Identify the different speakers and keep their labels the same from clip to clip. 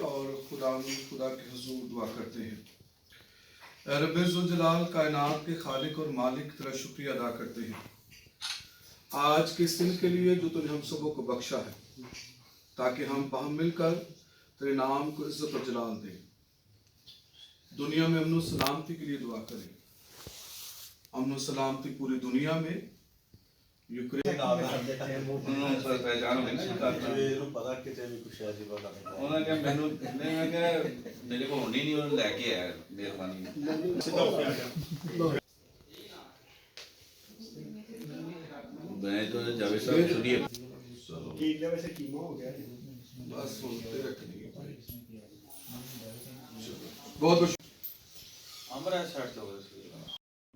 Speaker 1: اور خدا کے حضور دعا کرتے ہیں۔ اے رب ذوالجلال، کائنات کے خالق اور مالک، تیرا شکریہ ادا کرتے ہیں آج کے اس دن کے لیے جو تو نے ہم سبوں کو بخشا ہے، تاکہ ہم باہم مل کر تیرے نام کو عزت و جلال دیں، دنیا میں امن و سلامتی کے لیے دعا کریں، امن و سلامتی پوری دنیا میں۔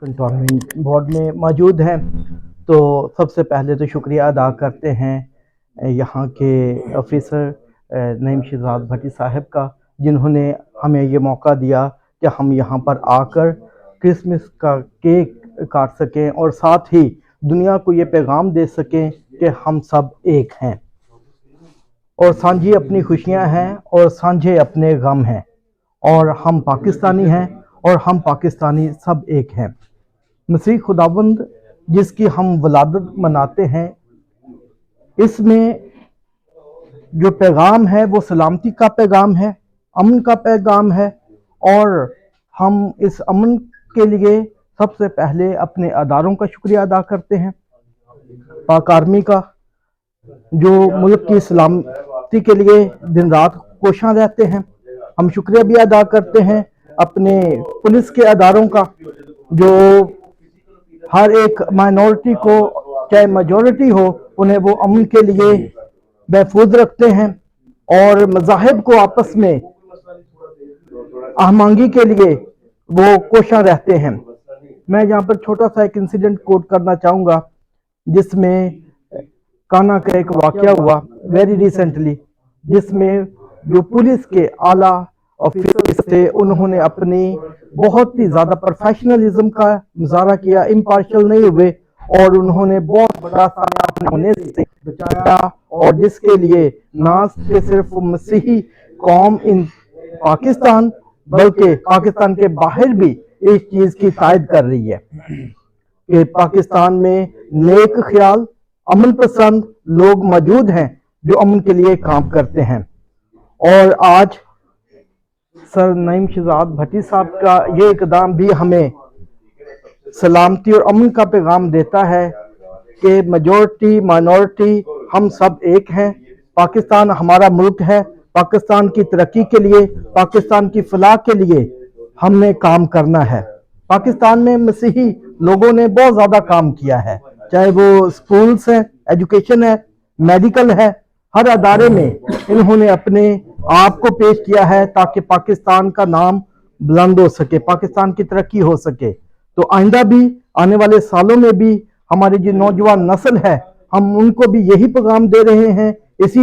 Speaker 2: کنٹونمنٹ بورڈ میں موجود ہیں، تو سب سے پہلے تو شکریہ ادا کرتے ہیں یہاں کے آفیسر نعیم شہزاد بھٹی صاحب کا، جنہوں نے ہمیں یہ موقع دیا کہ ہم یہاں پر آ کر کرسمس کا کیک کاٹ سکیں اور ساتھ ہی دنیا کو یہ پیغام دے سکیں کہ ہم سب ایک ہیں اور سانجھی اپنی خوشیاں ہیں اور سانجھے اپنے غم ہیں، اور ہم پاکستانی ہیں اور ہم پاکستانی سب ایک ہیں۔ مسیح خداوند جس کی ہم ولادت مناتے ہیں، اس میں جو پیغام ہے وہ سلامتی کا پیغام ہے، امن کا پیغام ہے، اور ہم اس امن کے لیے سب سے پہلے اپنے اداروں کا شکریہ ادا کرتے ہیں، پاک آرمی کا جو ملک کی سلامتی کے لیے دن رات کوشاں رہتے ہیں۔ ہم شکریہ بھی ادا کرتے ہیں اپنے پولیس کے اداروں کا، جو ہر ایک مائنورٹی کو چاہے میجورٹی ہو انہیں وہ امن کے لیے محفوظ رکھتے ہیں اور مذاہب کو آپس میں ہمانگی کے لیے وہ کوشاں رہتے ہیں۔ میں یہاں پر چھوٹا سا ایک انسیڈنٹ کوٹ کرنا چاہوں گا، جس میں کانا کا ایک واقعہ ہوا ویری ریسنٹلی، جس میں جو پولیس کے اعلیٰ آفیسرز تھے انہوں نے اپنی بہت ہی زیادہ پروفیشنلزم کا مظاہرہ کیا، امپارشل نہیں ہوئے، اور انہوں نے بہت بڑا سامنا ہونے سے بچایا، اور جس کے لیے نہ صرف مسیحی قوم ان پاکستان بلکہ پاکستان کے باہر بھی اس چیز کی تائید کر رہی ہے کہ پاکستان میں نیک خیال، امن پسند لوگ موجود ہیں جو امن کے لیے کام کرتے ہیں۔ اور آج سر نعیم شہزاد بھٹی صاحب کا یہ اقدام بھی ہمیں سلامتی اور امن کا پیغام دیتا ہے کہ میجورٹی مائنورٹی ہم سب ایک ہیں، پاکستان ہمارا ملک ہے، پاکستان کی ترقی کے لیے، پاکستان کی فلاح کے لیے ہم نے کام کرنا ہے۔ پاکستان میں مسیحی لوگوں نے بہت زیادہ کام کیا ہے، چاہے وہ سکولز ہیں، ایجوکیشن ہے، میڈیکل ہے، ہر ادارے میں انہوں نے اپنے آپ کو پیش کیا ہے تاکہ پاکستان کا نام بلند ہو سکے، پاکستان کی ترقی ہو سکے۔ تو آئندہ بھی آنے والے سالوں میں بھی ہماری جو نوجوان نسل ہے، ہم ان کو بھی یہی پیغام دے رہے ہیں، اسی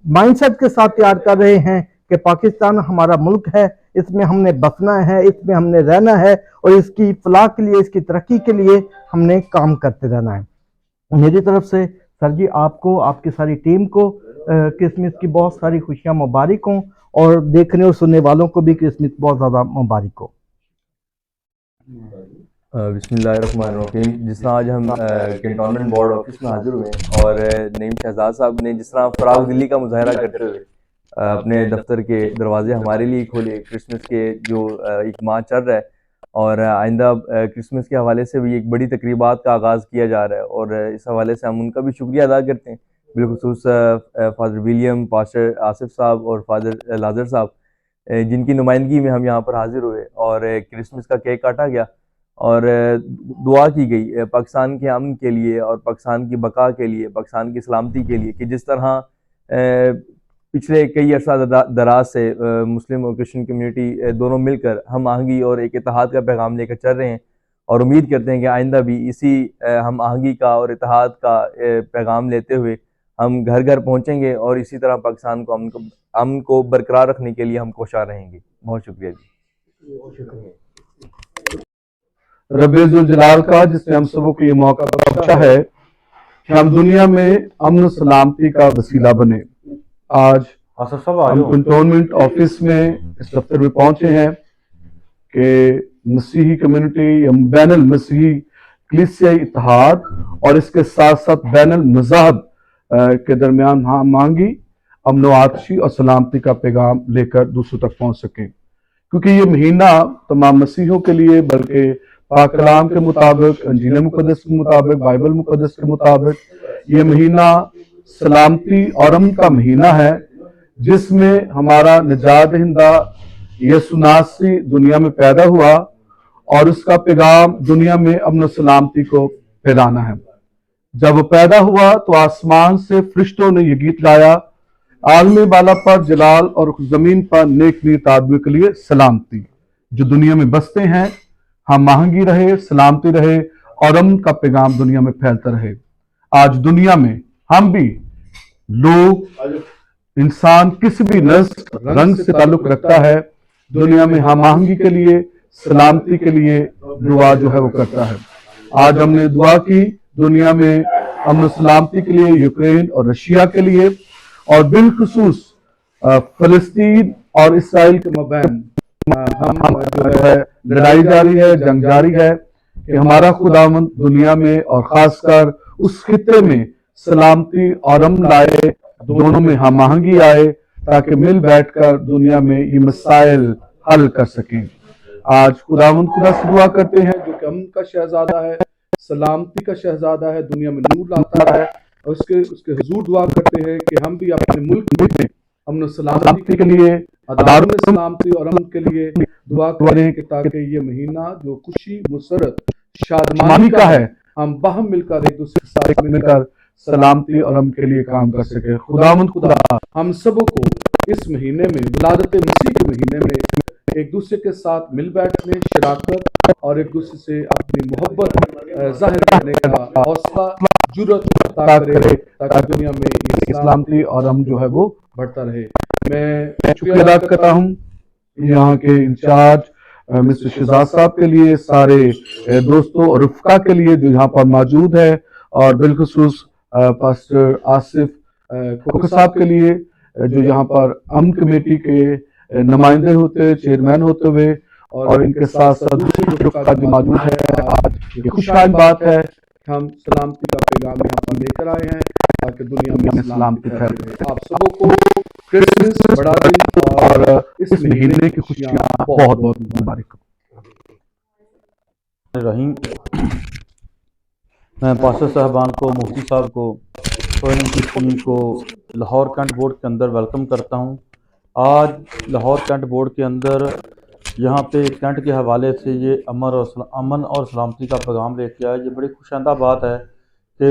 Speaker 2: مائنڈ سیٹ کے ساتھ تیار کر رہے ہیں کہ پاکستان ہمارا ملک ہے، اس میں ہم نے بسنا ہے، اس میں ہم نے رہنا ہے، اور اس کی فلاح کے لیے، اس کی ترقی کے لیے ہم نے کام کرتے رہنا ہے۔ میری طرف سے سر جی آپ کو، آپ کی ساری ٹیم کو کرسمس کی بہت ساری خوشیاں مبارک ہوں، اور دیکھنے اور سننے والوں کو بھی کرسمس بہت زیادہ مبارک ہو۔
Speaker 3: بسم اللہ الرحمن الرحیم۔ جس طرح آج ہم کنٹونمنٹ بورڈ آفس میں حاضر ہوئے ہیں، اور نعیم شہزاد صاحب نے جس طرح فراغ دلی کا مظاہرہ کرتے ہوئے اپنے دفتر کے دروازے ہمارے لیے کھولے، کرسمس کے جو ایک ماہ چل رہا ہے، اور آئندہ کرسمس کے حوالے سے بھی ایک بڑی تقریبات کا آغاز کیا جا رہا ہے، اور اس حوالے سے ہم ان کا بھی شکریہ ادا کرتے ہیں، بالخصوص فادر ولیم، پاسٹر آصف صاحب اور فادر لازر صاحب، جن کی نمائندگی میں ہم یہاں پر حاضر ہوئے اور کرسمس کا کیک کاٹا گیا، اور دعا کی گئی پاکستان کے امن کے لیے اور پاکستان کی بقا کے لیے، پاکستان کی سلامتی کے لیے، کہ جس طرح پچھلے کئی عرصہ دراز سے مسلم اور کرسچن کمیونٹی دونوں مل کر ہم آہنگی اور ایک اتحاد کا پیغام لے کر چل رہے ہیں، اور امید کرتے ہیں کہ آئندہ بھی اسی ہم آہنگی کا اور اتحاد کا پیغام لیتے ہوئے ہم گھر گھر پہنچیں گے، اور اسی طرح پاکستان کو امن کو برقرار رکھنے کے لیے ہم کوشاں رہیں گے۔ بہت شکریہ جی۔
Speaker 1: رب ذوالجلال کا جس نے ہم سب کو یہ موقع بخشا ہے کہ ہم دنیا میں امن و سلامتی کا وسیلہ بنے۔ آج
Speaker 4: आसफ साहब आ
Speaker 5: हम
Speaker 4: जाओ।
Speaker 5: कंटोनमेंट ऑफिस में इस दफ्तर में पहुंचे हैं कि मसीही कम्युनिटी बैनुल मसीही कलीसियाई इत्तेहाद और इसके साथ साथ बैनुल मज़ाहब के दरमियान मांगी अमन आतशी और सलामती का पैगाम लेकर दूसरों तक पहुंच सके, क्योंकि ये महीना तमाम मसीहों के लिए बल्कि पाक कलाम के मुताबिक, अंजील मुक़द्दस के मुताबिक, बाइबल मुक़द्दस के मुताबिक ये महीना सलामती और अमन का महीना है, जिसमें हमारा निजात दहिंदा यीशु नासरी दुनिया में पैदा हुआ और उसका पैगाम दुनिया में अमन और सलामती को फैलाना है। जब वो पैदा हुआ तो आसमान से फरिश्तों ने ये गीत गाया, आलम बाला पर जलाल और जमीन पर नेक नीत आदमी के लिए सलामती। जो दुनिया में बसते हैं हम महंगी रहे, सलामती रहे और अमन का पैगाम दुनिया में फैलता रहे। आज दुनिया में हम भी लोग, इंसान किसी भी नस्ल रंग से ताल्लुक रखता है, दुनिया में हम महंगी के लिए, सलामती के लिए दुआ जो है वो करता है। आज हमने दुआ की दुनिया में अमन सलामती के लिए, यूक्रेन और रशिया के लिए, और बिलखुसूस फलस्तीन और इसराइल के मबैन हम जो है लड़ाई जारी है, जंग जारी है कि हमारा खुदावंद दुनिया में और खासकर उस खित्ते में सलामती और अमन लाए, दोनों में हम आहंगी आए, ताकि मिल बैठकर दुनिया में ये मसाइल हल कर सकें। आज खुदावंद खुदा से दुआ करते हैं जो कि अमन का शहजादा है, सलामती का शहजादा है, दुनिया में नूर लाता है, और उसके हुजूर दुआ करते हैं कि हम भी अपने मुल्क में अमन सलामती के लिए, अदारों में सलामती और अमन के लिए दुआ करें कि ताकि ये महीना जो खुशी मुसरत शादमानी का है, हम बाहम मिलकर एक दूसरे के साथ मिलकर सलामती और अमन के लिए काम कर सके। खुदावंद खुदा हम सबों को इस महीने में, विलादत मसीह के महीने में एक दूसरे के साथ मिल बैठने, शराकत और एक दूसरे से अपनी मोहब्बत जाहिर करने का हौसला, जुर्रत अता करे, ताकि दुनिया में ये सलामती और अमन जो है वो बढ़ता रहे। मैं शुक्रिया अदा करता हूँ यहाँ के इंचार्ज मिस्टर शहजाद साहब के लिए, सारे दोस्तों और रफ़का के लिए जो यहाँ पर मौजूद है, और बिलखुसूस पास्टर आसिफ खोखर साहब के लिए जो यहाँ पर अमन कमेटी के नुमाइंदे होते, चेयरमैन होते हुए, और इनके साथ साथ दूसरी रफ़का जो मौजूद है। आज ये खुशहाल बात है कि हम सलामती का पैगाम यहाँ पर लेकर आए हैं ताकि दुनिया में सलामती फैले। आप सबों को क्रिसमस, बड़ा दिन और इस महीने की खुशियाँ बहुत बहुत मुबारक।
Speaker 4: रहीम, मैं पास्टर साहबान को, मुफ्ती साहब को और इनकी टीम को लाहौर कैंट बोर्ड के अंदर वेलकम करता हूँ। आज लाहौर कैंट बोर्ड के अंदर यहाँ पे कैंट के हवाले से ये अमन और सलामती का पैगाम लेके आया। ये बड़ी खुशाइंदा बात है कि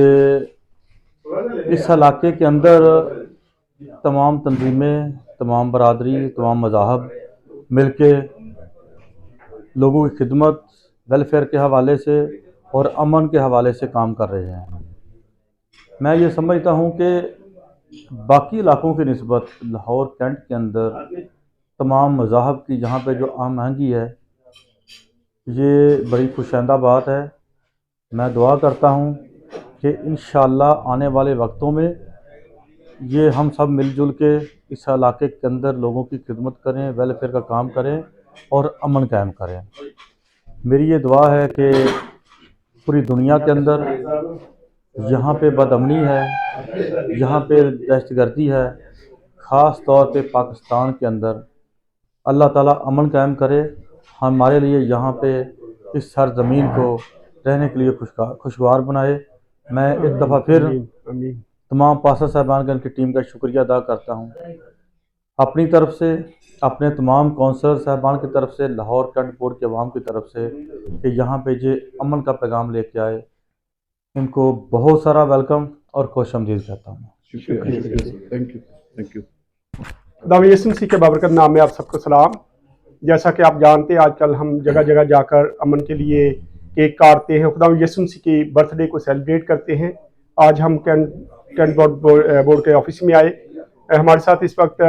Speaker 4: इस इलाके के अंदर तमाम तंजीमें, तमाम बरादरी, तमाम मज़ाहब मिल के लोगों की खिदमत, वेलफेयर के हवाले से और अमन के हवाले से काम कर रहे हैं। मैं ये समझता हूँ कि बाकी इलाकों की निस्बत लाहौर कैंट के अंदर तमाम मज़ाहब की जहाँ पे जो आम महंगी है, ये बड़ी खुशाइंदा बात है। मैं दुआ करता हूँ कि इंशाअल्लाह आने वाले वक्तों में ये हम सब मिलजुल के इस इलाके के अंदर लोगों की खिदमत करें, वेलफेयर का काम करें और अमन कायम करें। मेरी ये दुआ है कि पूरी दुनिया के अंदर जहाँ पे बदअमनी है, जहाँ पे दहशतगर्दी है, ख़ास तौर पे पाकिस्तान के अंदर अल्लाह ताला अमन कायम करे। हमारे लिए यहाँ पे इस सरज़मीन को रहने के लिए खुशगवार बनाए। मैं एक दफ़ा फिर तमाम पास्टर साहबान का, इनकी टीम का शुक्रिया अदा करता हूँ। अपनी तरफ से, अपने तमाम कौंसलर साहबान की तरफ से, लाहौर कैंट बोर्ड के अवाम की तरफ से कि यहाँ पे ये अमन का पैगाम लेके आए, इनको बहुत सारा वेलकम और खुशामदीद कहता हूँ।
Speaker 5: Thank you.
Speaker 6: खुदा यीशु मसीह के बाबरकत नाम में आप सबको सलाम। जैसा कि आप जानते हैं, आजकल हम जगह जगह जाकर अमन के लिए केक काटते हैं, खुदा यीशु मसीह की बर्थडे को सेलिब्रेट करते हैं। आज हम कैंट बोर्ड के ऑफिस में आए। हमारे साथ इस वक्त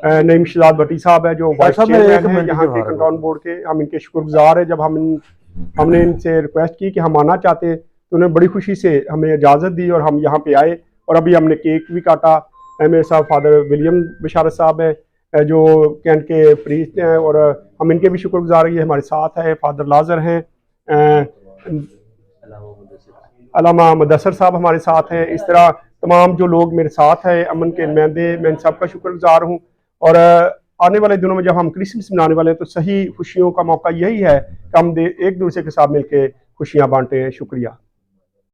Speaker 6: नईम शहजाद भट्टी साहब है जो वाइस चेयरमैन हैं यहाँ के कंटोन बोर्ड के। हम इनके शुक्रगुजार हैं। जब हमने इनसे रिक्वेस्ट की कि हम आना चाहते हैं तो उन्होंने बड़ी खुशी से हमें इजाज़त दी और हम यहाँ पे आए, और अभी हमने केक भी काटा मेरे साथ फादर विलियम बशारत साहब हैं जो कैंट के प्रीस्ट हैं, और हम इनके भी शुक्रगुजार हैं। ये हमारे साथ है फादर लाजर हैं, अलामा मुदस्सर साहब हमारे साथ हैं। इस तरह तमाम जो लोग मेरे साथ हैं अमन के नुमाइंदे, मैं इन सब का शुक्रगुजार हूँ। और आने वाले दिनों में जब हम क्रिसमस मनाने वाले हैं तो सही खुशियों का मौका यही है कि हम एक दूसरे के साथ मिलकर खुशियाँ बांटें। शुक्रिया।